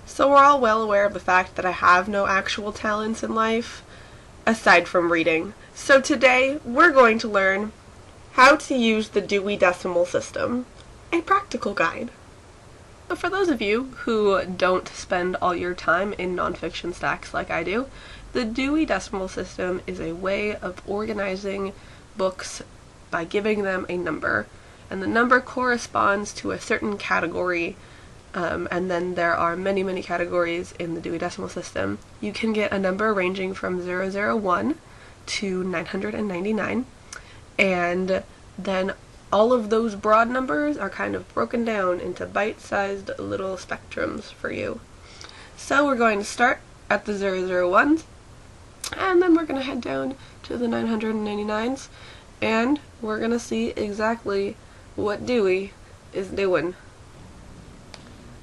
So we're all well aware of the fact that I have no actual talents in life, aside from reading. So today, we're going to learn how to use the Dewey Decimal System, a practical guide. So for those of you who don't spend all your time in nonfiction stacks like I do, the Dewey Decimal System is a way of organizing books by giving them a number, and the number corresponds to a certain category. And then there are many categories in the Dewey Decimal System. You can get a number ranging from 001 to 999, and then all of those broad numbers are kind of broken down into bite-sized little spectrums for you. So we're going to start at the 001s, and then we're going to head down to the 999s, and we're going to see exactly what Dewey is doing.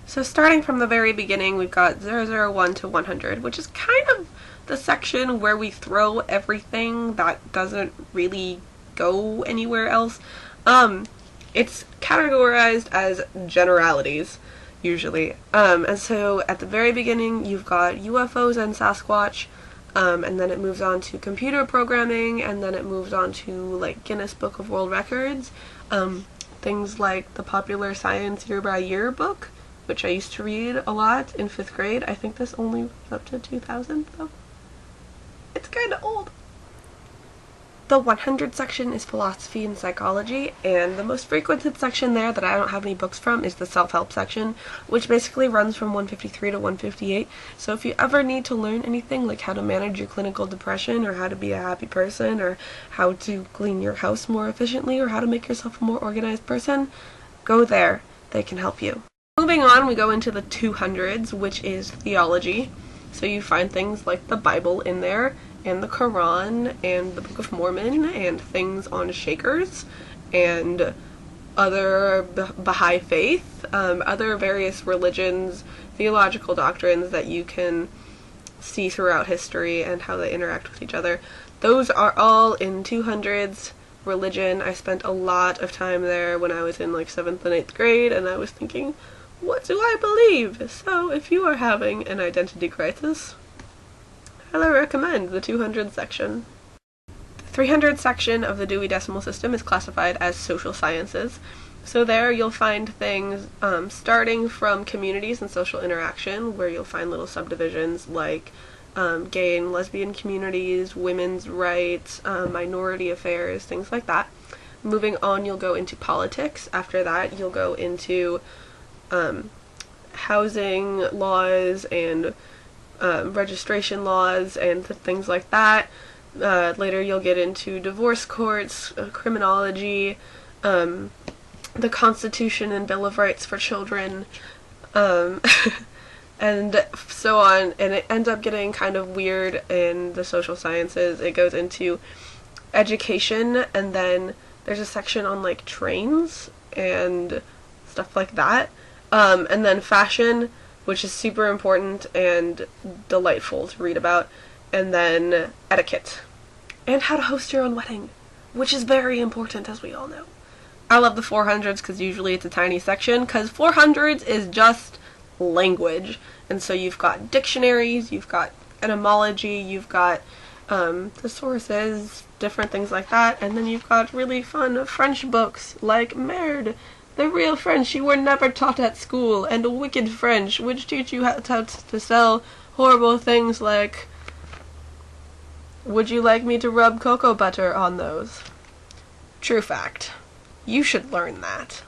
So starting from the very beginning, we've got 001 to 100, which is kind of the section where we throw everything that doesn't really go anywhere else. It's categorized as generalities, usually. And so at the very beginning, you've got UFOs and Sasquatch, and then it moves on to computer programming, and then it moves on to, like, Guinness Book of World Records, things like the Popular Science Year by Year book, which I used to read a lot in 5th grade. I think this only was up to 2000, though. It's kind of old. The 100 section is philosophy and psychology, and the most frequented section there that I don't have any books from is the self-help section, which basically runs from 153 to 158. So if you ever need to learn anything like how to manage your clinical depression, or how to be a happy person, or how to clean your house more efficiently, or how to make yourself a more organized person, go there. They can help you. Moving on, we go into the 200s, which is theology. So you find things like the Bible in there, and the Quran, and the Book of Mormon, and things on Shakers, and other Baha'i faith, other various religions, theological doctrines that you can see throughout history and how they interact with each other. Those are all in 200s. Religion, I spent a lot of time there when I was in like 7th and 8th grade, and I was thinking, what do I believe? So if you are having an identity crisis, I highly recommend the 200 section. The 300 section of the Dewey Decimal System is classified as social sciences. So there you'll find things starting from communities and social interaction, where you'll find little subdivisions like gay and lesbian communities, women's rights, minority affairs, things like that. Moving on, you'll go into politics. After that, you'll go into housing laws and registration laws and things like that. Later you'll get into divorce courts, criminology, the Constitution and Bill of Rights for children, and so on, and it ends up getting kind of weird in the social sciences. It goes into education, and then there's a section on like trains and stuff like that. And then fashion, which is super important and delightful to read about, and then etiquette, and how to host your own wedding, which is very important, as we all know. I love the 400s because usually it's a tiny section, because 400s is just language, and so you've got dictionaries, you've got etymology, you've got thesauruses, different things like that, and then you've got really fun French books like Merde, the real French you were never taught at school, and Wicked French, which teach you how to sell horrible things like, would you like me to rub cocoa butter on those? True fact. You should learn that.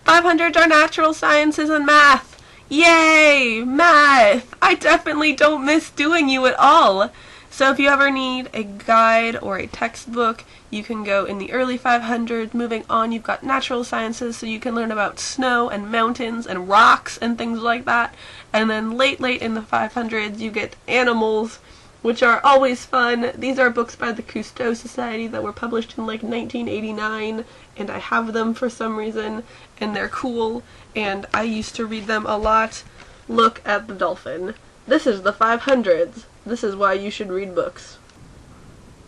500s are natural sciences and math. Yay! Math! I definitely don't miss doing you at all. So if you ever need a guide or a textbook, you can go in the early 500s. Moving on, you've got natural sciences, so you can learn about snow and mountains and rocks and things like that. And then late in the 500s, you get animals, which are always fun. These are books by the Cousteau Society that were published in like 1989, and I have them for some reason, and they're cool, and I used to read them a lot. Look at the dolphin. This is the 500s. This is why you should read books.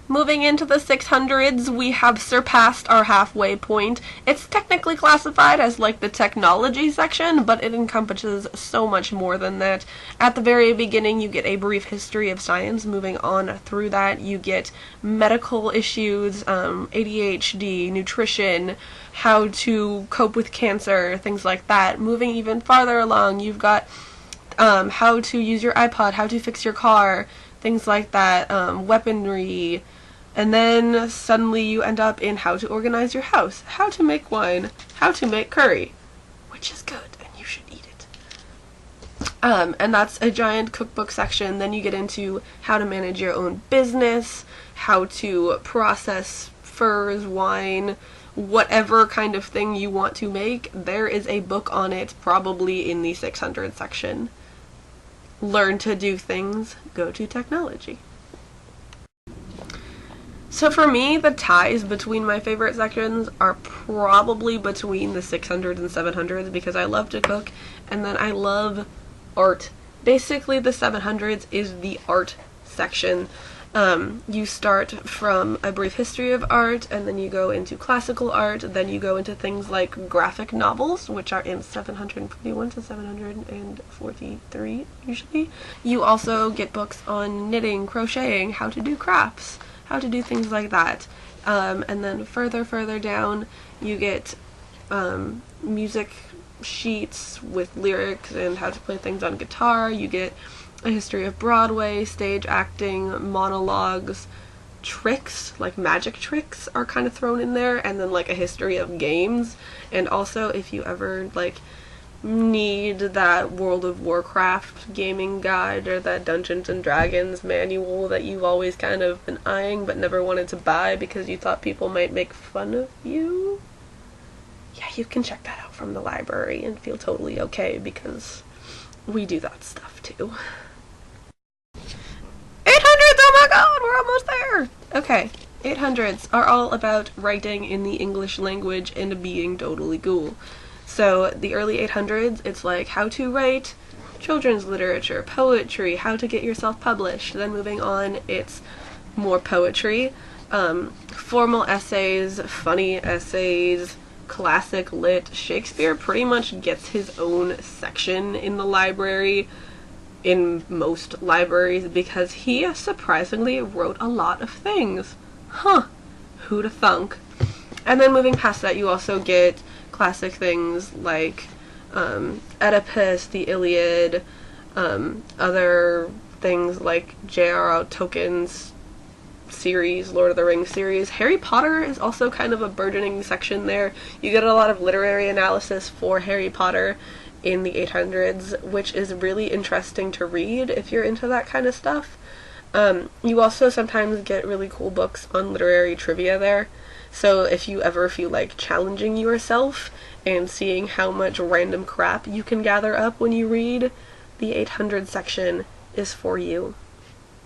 Moving into the 600s, we have surpassed our halfway point. It's technically classified as like the technology section, but it encompasses so much more than that. At the very beginning, you get a brief history of science. Moving on through that, you get medical issues, ADHD, nutrition, how to cope with cancer, things like that. Moving even farther along, you've got how to use your iPod, how to fix your car, things like that, weaponry. And then suddenly you end up in how to organize your house, how to make wine, how to make curry, which is good and you should eat it. And that's a giant cookbook section. Then you get into how to manage your own business, how to process furs, wine, whatever kind of thing you want to make. There is a book on it, probably in the 600 section. Learn to do things, go to technology. So for me, the ties between my favorite sections are probably between the 600s and 700s because I love to cook and then I love art. Basically, the 700s is the art section. You start from a brief history of art and then you go into classical art, then you go into things like graphic novels, which are in 741 to 743 usually. You also get books on knitting, crocheting, how to do crafts, how to do things like that. And then further down you get music sheets with lyrics and how to play things on guitar. You get a history of Broadway, stage acting, monologues, tricks, like magic tricks are kind of thrown in there, and then like a history of games. And also if you ever like need that World of Warcraft gaming guide or that Dungeons and Dragons manual that you've always kind of been eyeing but never wanted to buy because you thought people might make fun of you, yeah, you can check that out from the library and feel totally okay because we do that stuff too. 800s! Oh my god, we're almost there! Okay, 800s are all about writing in the English language and being totally cool. So the early 800s, it's like how to write children's literature, poetry, how to get yourself published. Then moving on, it's more poetry, formal essays, funny essays, classic lit. Shakespeare pretty much gets his own section in the library, in most libraries, because he surprisingly wrote a lot of things. Huh, who'da thunk? And then moving past that, you also get classic things like Oedipus, the Iliad, other things like J.R.R. Tolkien's series, Lord of the Rings series. Harry Potter is also kind of a burgeoning section there. You get a lot of literary analysis for Harry Potter in the 800s, which is really interesting to read if you're into that kind of stuff. You also sometimes get really cool books on literary trivia there. So if you ever feel like challenging yourself and seeing how much random crap you can gather up when you read, the 800 section is for you.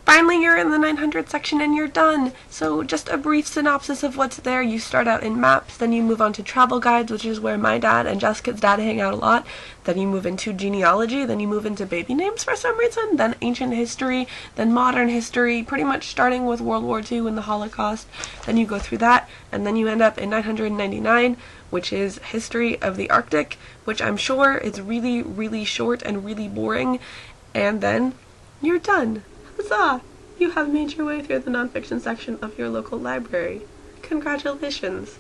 Finally, you're in the 900 section and you're done. So just a brief synopsis of what's there. You start out in maps, then you move on to travel guides, which is where my dad and Jessica's dad hang out a lot. Then you move into genealogy, then you move into baby names for some reason, then ancient history, then modern history, pretty much starting with World War II and the Holocaust. Then you go through that, and then you end up in 999, which is history of the Arctic, which I'm sure is really, really short and really boring. And then you're done. Huzzah! You have made your way through the nonfiction section of your local library. Congratulations.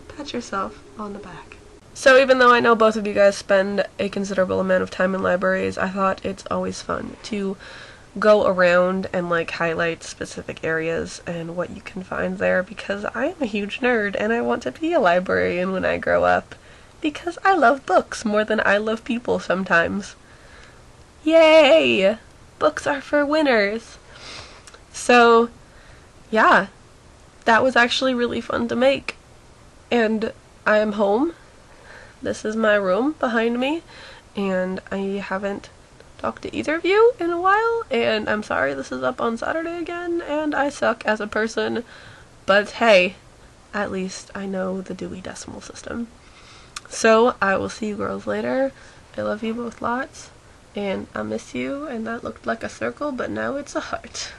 Pat yourself on the back. So even though I know both of you guys spend a considerable amount of time in libraries, I thought it's always fun to go around and like highlight specific areas and what you can find there, because I am a huge nerd and I want to be a librarian when I grow up, because I love books more than I love people sometimes. Yay! Books are for winners. So, yeah, that was actually really fun to make. And I am home. This is my room behind me, and I haven't talked to either of you in a while, and I'm sorry this is up on Saturday again, and I suck as a person, but hey, at least I know the Dewey Decimal System. So, I will see you girls later. I love you both lots. And I miss you, and that looked like a circle, but now it's a heart.